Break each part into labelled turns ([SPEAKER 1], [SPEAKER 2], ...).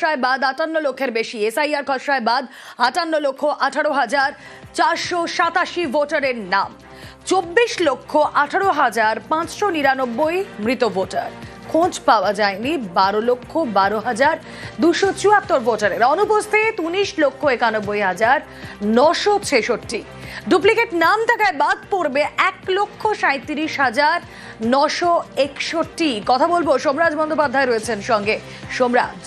[SPEAKER 1] খসড়ায় বাদ 58 লক্ষের বেশি, এসআইআর খসড়ায় বাদ 58,18,487 ভোটারের নাম, 24,18,599 মৃত ভোটার, খোঁজ পাওয়া যায়নি 12,12,274 ভোটারের, অনুপস্থিত 19,91,966। ডুপ্লিকেট নাম থাকায় বাদ পড়বে 1,37,961। কথা বলবো, সোমরাজ বন্দ্যোপাধ্যায় রয়েছেন সঙ্গে। সোমরাজ,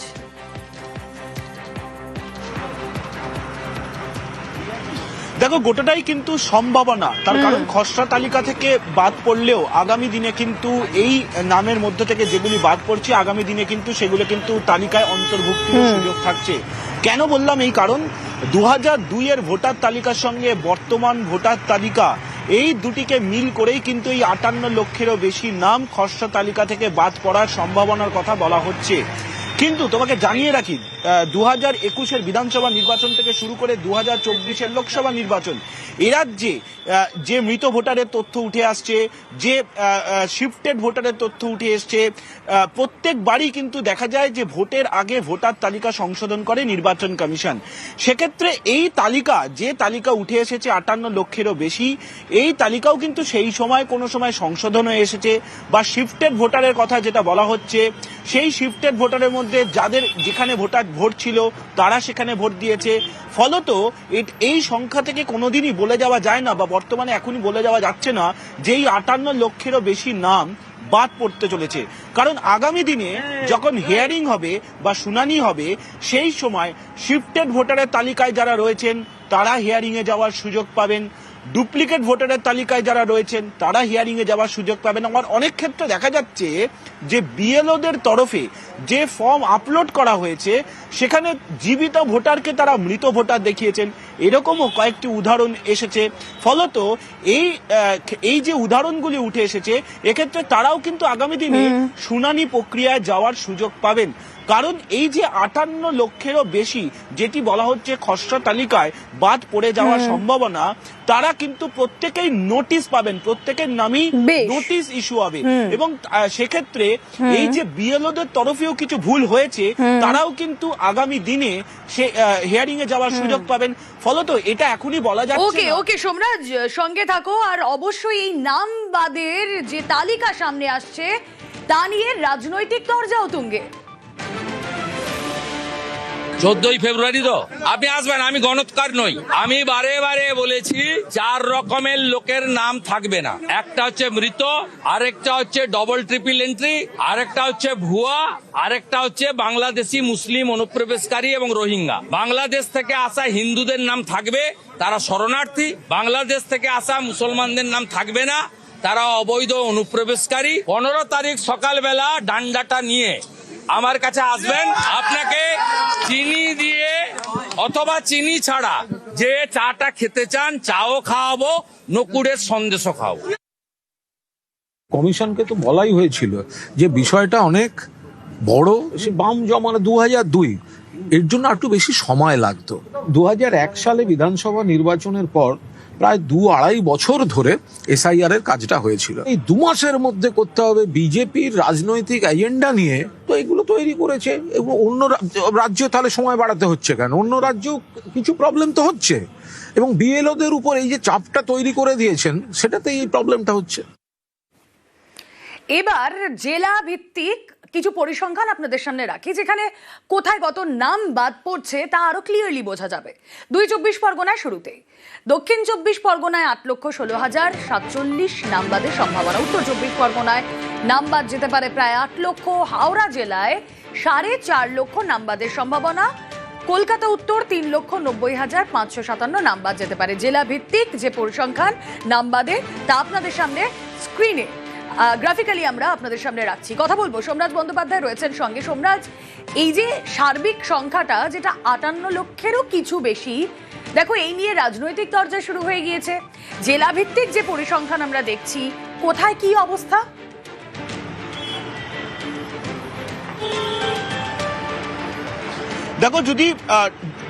[SPEAKER 2] দেখো, গোটাটাই কিন্তু সম্ভাবনা। তার কারণ খসড়া তালিকা থেকে বাদ পড়লেও আগামী দিনে কিন্তু এই নামের মধ্যে থেকে যেগুলি বাদ পড়ছে, আগামী দিনে কিন্তু সেগুলো কিন্তু তালিকায় অন্তর্ভুক্তির সুযোগ থাকছে। কেন বললাম? এই কারণ 2002 এর ভোটার তালিকার সঙ্গে বর্তমান ভোটার তালিকা, এই দুটিকে মিল করেই কিন্তু এই 58 লক্ষেরও বেশি নাম খসড়া তালিকা থেকে বাদ পড়ার সম্ভাবনার কথা বলা হচ্ছে। কিন্তু তোমাকে জানিয়ে রাখি, 2021-এর বিধানসভা নির্বাচন থেকে শুরু করে 2024-এর লোকসভা নির্বাচন, এ রাজ্যে যে মৃত ভোটারের তথ্য উঠে আসছে, যে শিফটেড ভোটারের তথ্য উঠে এসছে, প্রত্যেকবারই কিন্তু দেখা যায় যে ভোটের আগে ভোটার তালিকা সংশোধন করে নির্বাচন কমিশন। সেক্ষেত্রে এই তালিকা, যে তালিকা উঠে এসেছে 58 লক্ষেরও বেশি, এই তালিকাও কিন্তু সেই সময় কোনো সময় সংশোধন হয়ে এসেছে, বা শিফটেড ভোটারের কথা যেটা বলা হচ্ছে, সেই শিফটেড ভোটারের মধ্যে যাদের যেখানে ভোট ছিল তারা সেখানে ভোট দিয়েছে। ফলত এই সংখ্যা থেকে কোনোদিনই বলে যাওয়া যায় না, বা বর্তমানে এখনই বলে যাওয়া যাচ্ছে না যে এই 58 লক্ষেরও বেশি নাম বাদ পড়তে চলেছে। কারণ আগামী দিনে যখন হিয়ারিং হবে বা শুনানি হবে, সেই সময় শিফটেড ভোটারের তালিকায় যারা রয়েছেন তারা হিয়ারিং এ যাওয়ার সুযোগ পাবেন, ডুপ্লিকেট ভোটারের তালিকায় যারা রয়েছেন তারা হিয়ারিং এ যাওয়ার সুযোগ পাবেন। আমার অনেক ক্ষেত্রে দেখা যাচ্ছে যে বিএলওদের তরফে যে ফর্ম আপলোড করা হয়েছে সেখানে জীবিত ভোটারকে তারা মৃত ভোটার দেখিয়েছেন, এরকমও কয়েকটি উদাহরণ এসেছে। ফলত এই যে উদাহরণগুলি উঠে এসেছে, এক্ষেত্রে তারাও কিন্তু আগামী দিনে শুনানি প্রক্রিয়ায় যাওয়ার সুযোগ পাবেন। কারণ এই যে 58 লক্ষেরও বেশি যেটি বলা হচ্ছে খসড়া তালিকায় বাদ পড়ে যাওয়ার সম্ভাবনা, তারা কিন্তু প্রত্যেকেই নোটিশ পাবেন, প্রত্যেকের নামই নোটিশ ইস্যু হবে। এবং সেক্ষেত্রে এই যে বিএলওদের তরফেও কিছু ভুল হয়েছে, তারাও কিন্তু আগামী দিনে সে হিয়ারিং এ যাওয়ার সুযোগ পাবেন। ফলত এটা এখনই বলা যাচ্ছে না।
[SPEAKER 1] ওকে সোমরাজ, সঙ্গে থাকো। আর অবশ্যই এই নাম বাদের যে তালিকা সামনে আসছে তা নিয়ে রাজনৈতিক তরজাও তুঙ্গে।
[SPEAKER 3] 14ই ফেব্রুয়ারি তো আপনি আসবেন, আমি গণৎকার নই। আমি বারে বারে বলেছি 4 রকমের লোকের নাম থাকবে না। একটা হচ্ছে মৃত, আরেকটা হচ্ছে ডবল ট্রিপল এন্ট্রি, আরেকটা হচ্ছে ভুয়া, আরেকটা হচ্ছে বাংলাদেশি মুসলিম অনুপ্রবেশকারী এবং রোহিঙ্গা। বাংলাদেশ থেকে আসা হিন্দুদের নাম থাকবে, তারা শরণার্থী। বাংলাদেশ থেকে আসা মুসলমানদের নাম থাকবে না, তারা অবৈধ অনুপ্রবেশকারী। 15 তারিখ সকালবেলা ডান্ডাটা নিয়ে আমার কাছে আসবেন, আপনাকে চিনি দিয়ে অথবা চিনি ছাড়া যে চাটা খেতে চান চাও খাওয়াবো, নকুড়ের সন্দেশও খাওয়াবো।
[SPEAKER 4] কমিশনকে তো বলাই হয়েছিল যে বিষয়টা অনেক বড়, সে বাম জমানা 2002, এর জন্য একটু বেশি সময় লাগতো। 2001 সালে বিধানসভা নির্বাচনের পর প্রায় 2-2.5 বছর ধরে এসআইআর এর কাজটা হয়েছিল। এই 2 মাসের মধ্যে করতে হবে বিজেপির রাজনৈতিক এজেন্ডা নিয়ে, তো এগুলো তৈরি করেছে। এবং অন্য রাজ্য তাহলে সময় বাড়াতে হচ্ছে কেন? অন্য রাজ্যেও কিছু প্রবলেম তো হচ্ছে, এবং বিএলওদের উপর এই যে চাপটা তৈরি করে দিয়েছেন, সেটাতেই এই প্রবলেমটা হচ্ছে।
[SPEAKER 1] এবার জেলা ভিত্তিক কিছু পরিসংখ্যান আপনাদের সামনে রাখি, যেখানে কোথায় কত নাম বাদ পড়ছে তা আরো ক্লিয়ারলি বোঝা যাবে। 2 চব্বিশ পরগনায় শুরুতেই দক্ষিণ 24 পরগনায় 8,16,047 নাম বাদের সম্ভাবনা। উত্তর 24 পরগনায় নাম বাদ যেতে পারে প্রায় 8 লক্ষ। হাওড়া জেলায় 4.5 লক্ষ নাম বাদের সম্ভাবনা। কলকাতা উত্তর 3,90,557 নাম বাদ যেতে পারে। জেলা ভিত্তিক যে পরিসংখ্যান নাম বাদের তা আপনাদের সামনে স্ক্রিনে গ্রাফিক্যালি আমরা আপনাদের সামনে রাখছি। কথা বলবো, সোমরাজ বন্দ্যোপাধ্যায় রয়েছেন সঙ্গে। সোমরাজ, এই যে সার্বিক সংখ্যাটা যেটা 58 লক্ষেরও কিছু বেশি, দেখো এই নিয়ে রাজনৈতিক চর্চা শুরু হয়ে গিয়েছে। জেলা ভিত্তিক যে পরিসংখ্যান আমরা দেখছি, কোথায় কি অবস্থা?
[SPEAKER 2] দেখো, যদি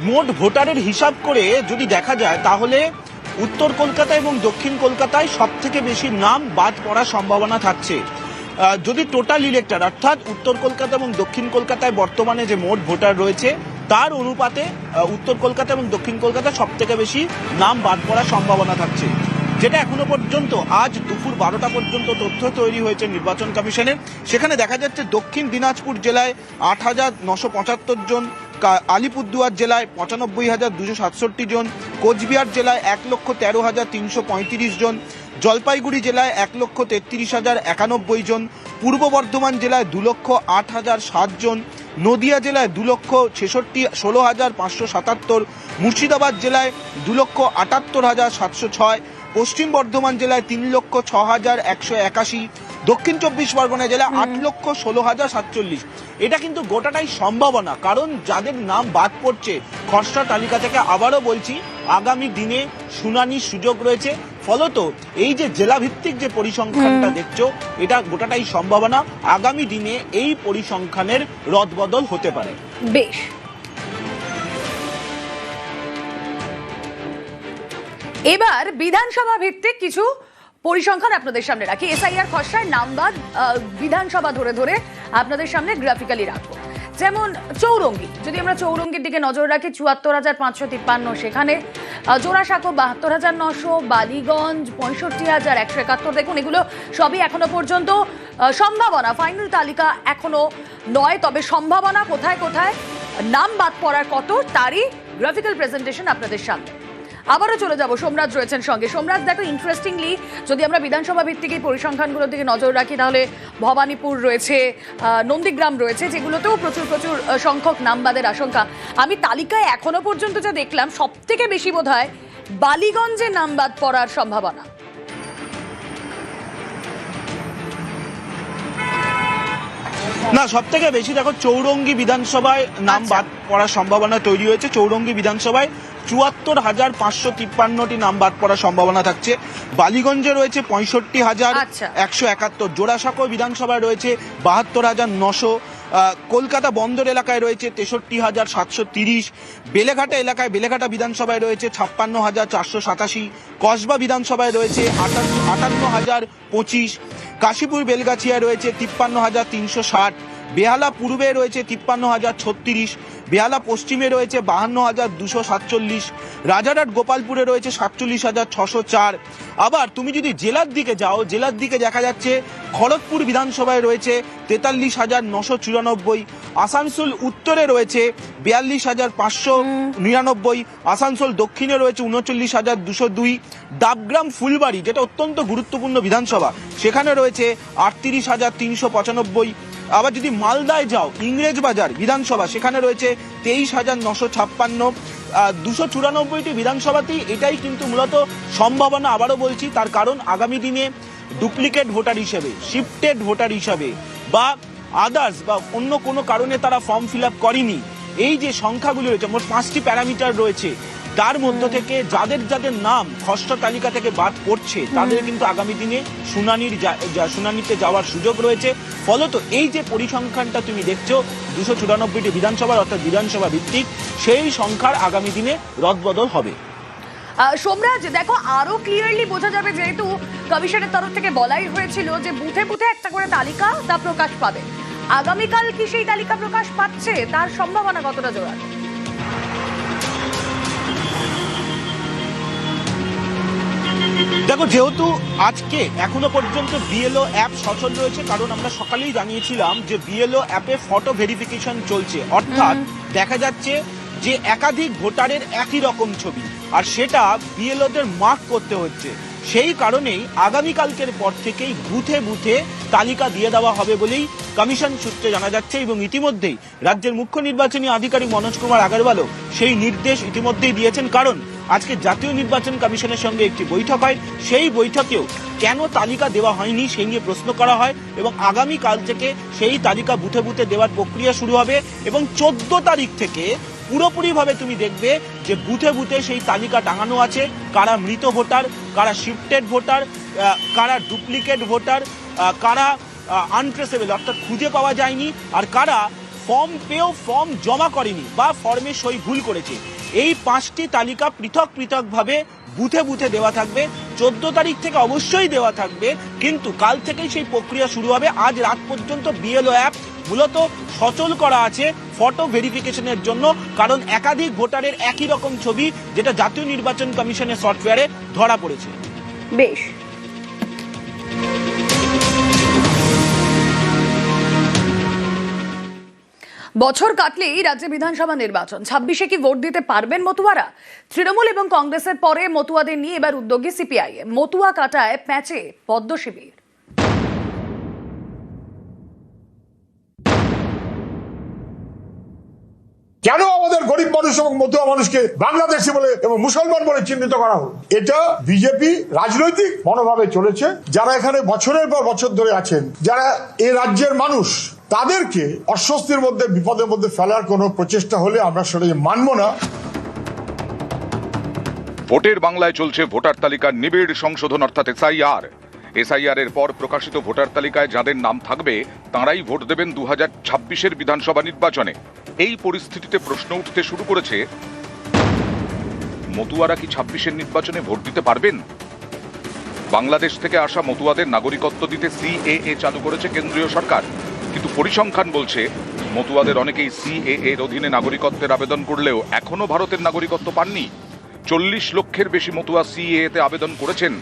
[SPEAKER 2] মোট ভোটারের হিসাব করে যদি দেখা যায়, তাহলে উত্তর কলকাতা এবং দক্ষিণ কলকাতায় সব থেকে বেশি নাম বাদ পড়ার সম্ভাবনা থাকছে। যদি টোটাল ইলেক্টর অর্থাৎ উত্তর কলকাতা এবং দক্ষিণ কলকাতায় বর্তমানে যে মোট ভোটার রয়েছে তার অনুপাতে উত্তর কলকাতা এবং দক্ষিণ কলকাতা সব থেকে বেশি নাম বাদ পড়ার সম্ভাবনা থাকছে, যেটা এখনো পর্যন্ত আজ দুপুর 12টা পর্যন্ত তথ্য তৈরি হয়েছে নির্বাচন কমিশনের। সেখানে দেখা যাচ্ছে দক্ষিণ দিনাজপুর জেলায় 8,975 জন, আলিপুরদুয়ার জেলায় 95,267 জন, কোচবিহার জেলায় 1,13,335 জন, জলপাইগুড়ি জেলায় 1,33,091 জন, পূর্ব বর্ধমান জেলায় 2,08,007 জন, নদিয়া জেলায় 2,16,577, মুর্শিদাবাদ জেলায় 2,78,706, পশ্চিম বর্ধমান জেলায় 3,06,181, দক্ষিণ 24 পরগনা জেলায় 8,16,047। এটা কিন্তু গোটাটাই সম্ভাবনা, কারণ যাদের নাম বাদ পড়ছে খসড়া তালিকা থেকে, আবারও বলছি আগামী দিনে শুনানির সুযোগ রয়েছে। ফলত এই যে জেলাভিত্তিক যে পরিসংখ্যানটা দেখছো, এটা গোটাটাই সম্ভাবনা আগামী দিনে এই পরিসংখ্যানের রদবদল হতে পারে।
[SPEAKER 1] বেশ, এবার বিধানসভা ভিত্তিক কিছু পরিসংখ্যান আপনাদের সামনে রাখি। এসআইআর খসড়ায় নামবাদ বিধানসভা ধরে ধরে আপনাদের সামনে গ্রাফিক্যালি রাখবো। যেমন চৌরঙ্গি, যদি আমরা চৌরঙ্গির দিকে নজর রাখি 74,553, সেখানে জোড়াসাঁকো 72,900, বালিগঞ্জ 65,171। দেখুন এগুলো সবই এখনো পর্যন্ত সম্ভাবনা, ফাইনাল তালিকা এখনো নয়, তবে সম্ভাবনা কোথায় কোথায় নাম বাদ পড়ার কত তারই গ্রাফিক্যাল প্রেজেন্টেশন আপনাদের সামনে। আবারও চলে যাব, সোমরাজ রয়েছেন সঙ্গে। সোমরাজ, দেখো ইন্টারেস্টিংলি যদি আমরা বিধানসভা ভিত্তিক এই পরিসংখ্যানগুলোর দিকে নজর রাখি, তাহলে ভবানীপুর রয়েছে, নন্দীগ্রাম রয়েছে, যেগুলোতেও প্রচুর প্রচুর সংখ্যক নামবাদের আশঙ্কা। আমি তালিকায় এখনো পর্যন্ত যা দেখলাম সব থেকে বেশি বোধহয় বালিগঞ্জে নামবাদ পড়ার সম্ভাবনা।
[SPEAKER 2] না, সব থেকে বেশি দেখো চৌরঙ্গি বিধানসভায় নাম বাদ পড়ার সম্ভাবনা তৈরি হয়েছে। চৌরঙ্গি বিধানসভায় 74,553টি নাম বাদ পড়ার সম্ভাবনা থাকছে। বালিগঞ্জে রয়েছে 65,171, জোড়াসাঁকো বিধানসভায় রয়েছে 72,900, কলকাতা বন্দর এলাকায় রয়েছে 63,730, বেলেঘাটা এলাকায় বেলেঘাটা বিধানসভায় রয়েছে 56,487, কসবা বিধানসভায় রয়েছে 58,025, কাশীপুর বেলগাছিয়ায় রয়েছে 53,360, বেহালা পূর্বে রয়েছে 53,036, বেহালা পশ্চিমে রয়েছে 52,247, রাজারহাট গোপালপুরে রয়েছে 47,604। আবার তুমি যদি জেলার দিকে যাও, জেলার দিকে দেখা যাচ্ছে খড়গপুর বিধানসভায় রয়েছে 43,994, আসানসোল উত্তরে রয়েছে 42,599, আসানসোল দক্ষিণে রয়েছে 39,202, ডাবগ্রাম ফুলবাড়ি যেটা অত্যন্ত গুরুত্বপূর্ণ বিধানসভা সেখানে রয়েছে 38,395। আবার যদি মালদায় যাও, ইংরেজবাজার বিধানসভা সেখানে রয়েছে 23,956। 294টি বিধানসভাতেই এটাই কিন্তু মূলত সম্ভাবনা। আবারও বলছি, তার কারণ আগামী দিনে ডুপ্লিকেট ভোটার হিসেবে, শিফটেড ভোটার হিসাবে বা আদার্স বা অন্য কোনো কারণে তারা ফর্ম ফিল আপ করেনি, এই যে সংখ্যাগুলি রয়েছে, মোট 5টি প্যারামিটার রয়েছে, তার মধ্য থেকে যাদের যাদের নাম খসড়া তালিকা থেকে বাদ পড়ছে তাদের কিন্তু আগামী দিনে শুনানিতে যাওয়ার সুযোগ রয়েছে। ফলত এই যে পরিসংখ্যানটা তুমি দেখছো 294টি বিধানসভার, অর্থাৎ বিধানসভা ভিত্তিক, সেই সংখ্যার আগামী দিনে রদবদল হবে।
[SPEAKER 1] সোমরাজ, দেখো আরো ক্লিয়ারলি বোঝা যাবে, যেহেতু কমিশনের তরফ থেকে বলাই হয়েছিল যে বুথে বুথে একটা করে তালিকা তা প্রকাশ পাবে। আগামীকাল কি সেই তালিকা প্রকাশ পাচ্ছে, তার সম্ভাবনা কতটা জোরালো?
[SPEAKER 2] দেখো, যেহেতু আজকে এখনো পর্যন্ত বিএলও অ্যাপ সচল রয়েছে, কারণ আমরা সকালেই জানিয়েছিলাম যে বিএলও অ্যাপে ফটো ভেরিফিকেশন চলছে, অর্থাৎ দেখা যাচ্ছে যে একাধিক ভোটারের একই রকম ছবি, আর সেটা বিএলওদের মার্ক করতে হচ্ছে। সেই কারণেই আগামীকালকের পর থেকেই বুথে বুথে তালিকা দিয়ে দেওয়া হবে বলেই কমিশন সূত্রে জানা যাচ্ছে, এবং ইতিমধ্যেই রাজ্যের মুখ্য নির্বাচনী আধিকারিক মনোজ কুমার আগরওয়ালও সেই নির্দেশ ইতিমধ্যেই দিয়েছেন। কারণ আজকে জাতীয় নির্বাচন কমিশনের সঙ্গে একটি বৈঠক হয়, সেই বৈঠকেও কেন তালিকা দেওয়া হয়নি সেই নিয়ে প্রশ্ন করা হয়, এবং আগামীকাল থেকে সেই তালিকা বুথে বুথে দেওয়ার প্রক্রিয়া শুরু হবে, এবং 14 তারিখ থেকে পুরোপুরিভাবে তুমি দেখবে যে বুথে বুথে সেই তালিকা টাঙানো আছে, কারা মৃত ভোটার, কারা শিফটেড ভোটার, কারা ডুপ্লিকেট ভোটার, কারা আনট্রেসেবল অর্থাৎ খুঁজে পাওয়া যায়নি, আর কারা ফর্ম পেয়েও ফর্ম জমা করেনি বা ফর্মে সই ভুল করেছে। এই 5টি তালিকা পৃথক পৃথকভাবে বুথে বুথে দেওয়া থাকবে। 14 তারিখ থেকে অবশ্যই দেওয়া থাকবে, কিন্তু কাল থেকেই সেই প্রক্রিয়া শুরু হবে। আজ রাত পর্যন্ত বিএলও অ্যাপ মূলত সচল করা আছে ফটো ভেরিফিকেশনের জন্য, কারণ একাধিক ভোটারের একই রকম ছবি, যেটা জাতীয় নির্বাচন কমিশনের সফটওয়্যারে ধরা পড়েছে।
[SPEAKER 1] বেশ, বছর কাটলেই রাজ্যে বিধানসভা নির্বাচন। 26-এ কি ভোট দিতে পারবেন মতুয়ারা? তৃণমূল এবং কংগ্রেসের পরে মতুয়াদের নিয়ে এবার উদ্যোগী সিপিআইএম। মতুয়া কাটায় প্যাঁচে পদ্ম শিবির।
[SPEAKER 5] কেন আমাদের গরিব মানুষ এবং মতুয়া মানুষকে বাংলাদেশি বলে এবং মুসলমান বলে চিহ্নিত করা হলো? এটা বিজেপি রাজনৈতিক মনোভাবে চলেছে। যারা এখানে বছরের পর বছর ধরে আছেন, যারা এই রাজ্যের মানুষ, তাদেরকে অস্বস্তির মধ্যে, বিপদের মধ্যে ফেলার কোনো প্রচেষ্টা হলে আমরা সেটাকে মানব না।
[SPEAKER 6] ভোটের বাংলায় চলছে ভোটার তালিকার নিবিড় সংশোধন, অর্থাৎ এসআইআর এর পর প্রকাশিত ভোটার তালিকায় যাদের নাম থাকবে তাঁরাই ভোট দেবেন 2026-এর বিধানসভা নির্বাচনে। এই পরিস্থিতিতে প্রশ্ন উঠতে শুরু করেছে, মতুয়ারা কি 26-এর নির্বাচনে ভোট দিতে পারবেন? বাংলাদেশ থেকে আসা মতুয়াদের নাগরিকত্ব দিতে সিএএ চালু করেছে কেন্দ্রীয় সরকার, কিন্তু পরিসংখ্যান বলছে মতুয়াদের অনেকেই সিএএ এর অধীনে নাগরিকত্বের আবেদন করলেও এখনো ভারতের নাগরিকত্ব পাননি। 40 লক্ষের বেশি মতুয়া সিএএ তে আবেদন করেছেন।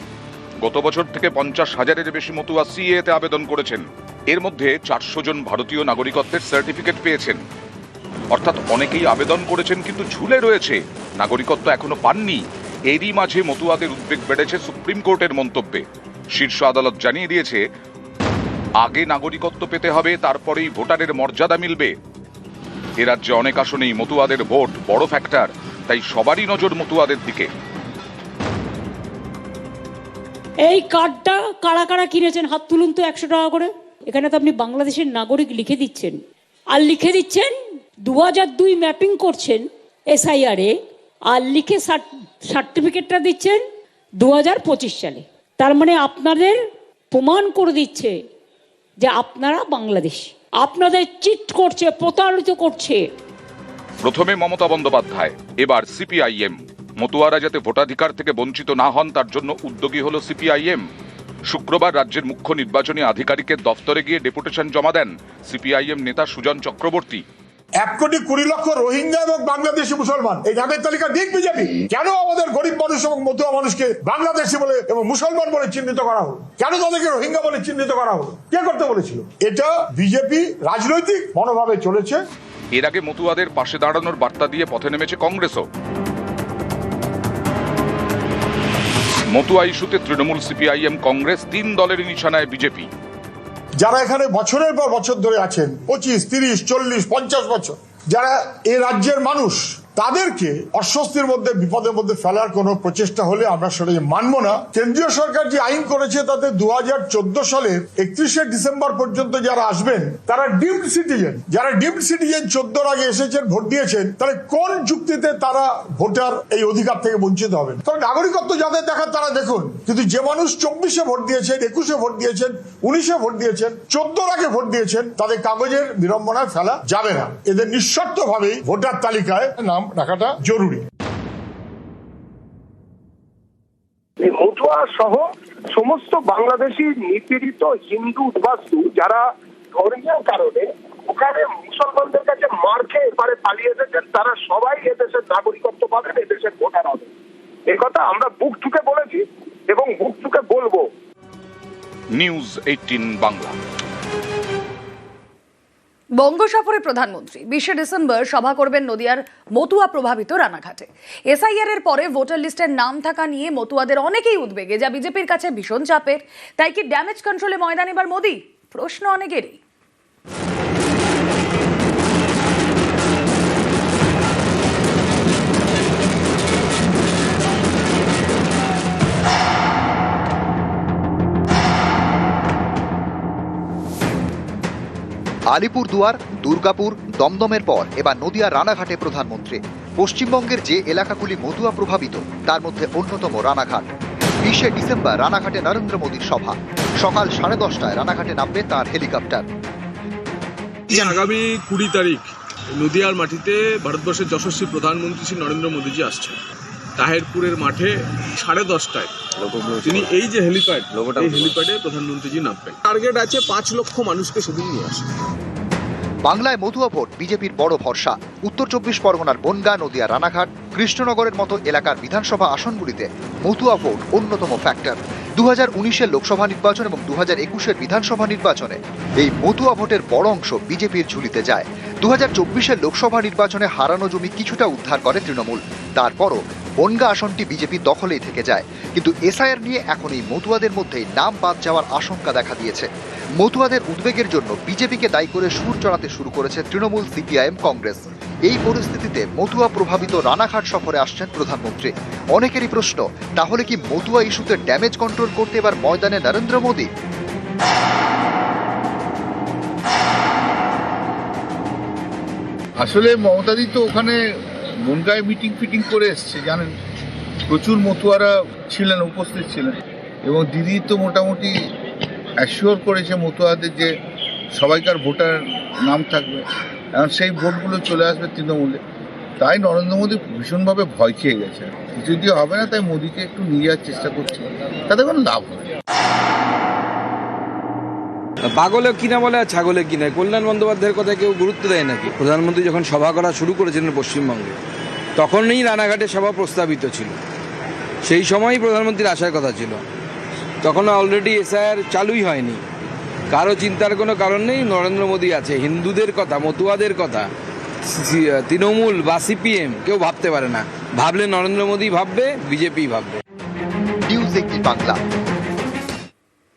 [SPEAKER 6] গত বছর থেকে 50,000-এর বেশি মতুয়া সিএএ তে আবেদন করেছেন। এর মধ্যে 400 জন ভারতীয় নাগরিকত্বের সার্টিফিকেট পেয়েছেন। অর্থাৎ অনেকেই আবেদন করেছেন কিন্তু ঝুলে রয়েছে, নাগরিকত্ব এখনো পাননি। এরই মাঝে মতুয়াদের উদ্বেগ বেড়েছে সুপ্রিম কোর্টের মন্তব্যে। শীর্ষ আদালত জানিয়ে দিয়েছে, আগে নাগরিকত্ব পেতে হবে, তারপরেই ভোটারের মর্যাদা মিলবে। এ রাজ্যে অনেক আসনেই মতুয়াদের ভোট বড় ফ্যাক্টর, তাই সবারই নজর মতুয়াদের দিকে।
[SPEAKER 7] এই কার্ডটা কারা কারা কিনেছেন হাত তুলুন তো 100 টাকা করে। এখানে তো আপনি বাংলাদেশের নাগরিক লিখে দিচ্ছেন, আর লিখে দিচ্ছেন 2002 ম্যাপিং করছেন এসআইআরে, আর লিখে সার্টিফিকেটটা দিচ্ছেন 2025 সালে। তার মানে আপনাদের প্রমাণ করে দিচ্ছে যে আপনারা বাংলাদেশ, আপনাদের চিট করছে, প্রতারিত করছে।
[SPEAKER 6] প্রথমে মমতা বন্দ্যোপাধ্যায়, এবার সিপিআইএম। মতুয়ারা যাতে ভোটাধিকার থেকে বঞ্চিত না হন তার জন্য উদ্যোগী হল সিপিআইএম। শুক্রবার রাজ্যের মুখ্য নির্বাচনী আধিকারিকের দফতরে গিয়ে ডেপুটেশন জমা দেন সিপিআইএম নেতা সুজন চক্রবর্তী।
[SPEAKER 5] 1,20,00,000 রোহিঙ্গা এবং বাংলাদেশি মুসলমান এই নামের তালিকা দিক বিজেপি। কেন আমাদের গরিব মানুষ এবং মতুয়া মানুষকে বাংলাদেশি বলে এবং মুসলমান বলে চিহ্নিত করা হলো? কেন তাদেরকে রোহিঙ্গা বলে চিহ্নিত করা হলো? কে করতে বলেছিল? এটা বিজেপি রাজনৈতিক মনোভাবে চলেছে।
[SPEAKER 6] এর আগে মতুয়াদের পাশে দাঁড়ানোর বার্তা দিয়ে পথে নেমেছে কংগ্রেসও। মতুয়া ইস্যুতে তৃণমূল, সিপিআইএম, কংগ্রেস 3 দলেরই নিশানায় বিজেপি।
[SPEAKER 5] যারা এখানে বছরের পর বছর ধরে আছেন, 25, 30, 40, 50 বছর, যারা এই রাজ্যের মানুষ, তাদেরকে অস্বস্তির মধ্যে, বিপদের মধ্যে ফেলার কোনো প্রচেষ্টা হলে আমরা সেটাকে মানব না। কেন্দ্রীয় সরকার যে আইন করেছে তাতে 2014 সালের 31শে ডিসেম্বর পর্যন্ত যারা আসবেন তারা ডিমড সিটিজেন। যারা ডিমড সিটিজেন 14 আগে এসেছেন, ভোট দিয়েছেন, তাহলে কোন যুক্তিতে তারা ভোটার এই অধিকার থেকে বঞ্চিত হবেন? তবে নাগরিকত্ব যাদের দেখার তারা দেখুন, কিন্তু যে মানুষ 24-এ ভোট দিয়েছেন, 21-এ ভোট দিয়েছেন, 19-এ ভোট দিয়েছেন, 14 আগে ভোট দিয়েছেন, তাদের কাগজের বিড়ম্বনায় ফেলা যাবে না। এদের নিঃশর্তভাবেই ভোটার তালিকায় নাম রাখাটা জরুরি।
[SPEAKER 8] মতুয়া সহ সমস্ত বাংলাদেশি নিপীড়িত হিন্দু উদ্বাস্তু যারা ধর্মীয় কারণে ওখানে মুসলমানদের কাছে মার খেয়ে এবারে পালিয়ে এসেছেন, তারা সবাই এদেশের নাগরিকত্ব পাবেন, এদেশের ভোটার হবে। একথা আমরা বুক ঠুকে বলেছি এবং বুক ঠুকে বলবো।
[SPEAKER 6] নিউজ 18 বাংলা।
[SPEAKER 1] বঙ্গ সফরে প্রধানমন্ত্রী 20 ডিসেম্বর সভা করবেন নদিয়ার মতুয়া প্রভাবিত রানাঘাটে। এসআইআর এর পরে ভোটার লিস্টের নাম থাকা নিয়ে মতুয়াদের অনেকেই উদ্বেগে, যা বিজেপির কাছে ভীষণ চাপের। তাই কি ড্যামেজ কন্ট্রোলে ময়দান এবার মোদি? প্রশ্ন অনেকেরই।
[SPEAKER 9] আলিপুরদুয়ার, দুর্গাপুর, দমদমের পর এবার নদিয়ার রানাঘাটে প্রধানমন্ত্রী। পশ্চিমবঙ্গের যে এলাকাগুলি মতুয়া প্রভাবিত তার মধ্যে অন্যতম রানাঘাট। 20 ডিসেম্বর রানাঘাটে নরেন্দ্র মোদীর সভা। সকাল 10:30টায় রানাঘাটে নামবে তার হেলিকপ্টার।
[SPEAKER 10] আগামী 20 তারিখ নদিয়ার মাটিতে ভারতবর্ষের যশস্বী প্রধানমন্ত্রী শ্রী নরেন্দ্র মোদীজি আসছেন। তাহেরপুরের মাঠে 10:30টায় তিনি এই যে হেলিপ্যাড, এই হেলিপ্যাডে প্রধানমন্ত্রীজি নামবেন। টার্গেট আছে 5 লক্ষ মানুষকে সেদিন নিয়ে আসে।
[SPEAKER 9] বাংলায় মতুয়া ভোট বিজেপির বড় ভরসা। উত্তর 24 পরগনার বনগাঁ, নদিয়া, রানাঘাট, কৃষ্ণনগরের মতো এলাকার বিধানসভা আসনগুলিতে মতুয়া ভোট অন্যতম ফ্যাক্টর। 2019-এর লোকসভা নির্বাচন এবং 2021-এর বিধানসভা নির্বাচনে এই মতুয়া ভোটের বড় অংশ বিজেপির ঝুলিতে যায়। 2024-এর লোকসভা নির্বাচনে হারানো জমি কিছুটা উদ্ধার করে তৃণমূল। তারপরও বনগাঁ আসনটি বিজেপি দখলেই থেকে যায়। কিন্তু এসআইআর নিয়ে এখন এই মতুয়াদের মধ্যেই নাম বাদ যাওয়ার আশঙ্কা দেখা দিয়েছে। মতুয়াদের উদ্বেগের জন্য বিজেপিকে দায়ী করে সুর চড়াতে শুরু করেছে তৃণমূল, সিপিআইএম, কংগ্রেস। এই পরিস্থিতিতে মতুয়া প্রভাবিত রানাঘাট সফরে আসছেন প্রধানমন্ত্রী। অনেকেরই প্রশ্ন, তাহলে কি মতুয়া ইস্যুতে ড্যামেজ কন্ট্রোল করতে এবার ময়দানে নরেন্দ্র মোদী?
[SPEAKER 11] আসলে মমতাদি তো ওখানে বনগাঁয় মিটিং ফিটিং করে এসছে, জানেন, প্রচুর মতুয়ারা ছিলেন, উপস্থিত ছিলেন, এবং দিদি তো মোটামুটি অ্যাসিওর করেছে মতুয়াদের যে সবাইকার ভোটার নাম থাকবে, এখন সেই ভোটগুলো চলে আসবে তৃণমূলে। তাই নরেন্দ্র মোদী ভীষণভাবে ভয় খেয়ে গেছে। কিছু দিয়ে হবে না, তাই মোদীকে একটু নিয়ে যাওয়ার চেষ্টা করছে, তাতে কোনো লাভ হবে।
[SPEAKER 3] পাগলে কিনা বলে আর ছাগলে কিনা, কল্যাণ বন্দ্যোপাধ্যায়ের কথা কেউ গুরুত্ব দেয় নাকি? প্রধানমন্ত্রী যখন সভা করা শুরু করেছিলেন পশ্চিমবঙ্গে, তখনই রানাঘাটে সভা প্রস্তাবিত ছিল। সেই সময়ই প্রধানমন্ত্রীর আসার কথা ছিল। তখন অলরেডি এসআইআর চালুই হয়নি। কারো চিন্তার কোনো কারণ নেই, নরেন্দ্র মোদী আছে। হিন্দুদের কথা, মতুয়াদের কথা তৃণমূল বা সিপিএম কেউ ভাবতে পারে না। ভাবলে নরেন্দ্র মোদী ভাববে, বিজেপি ভাববে।
[SPEAKER 9] নিউজ 18 বাংলা।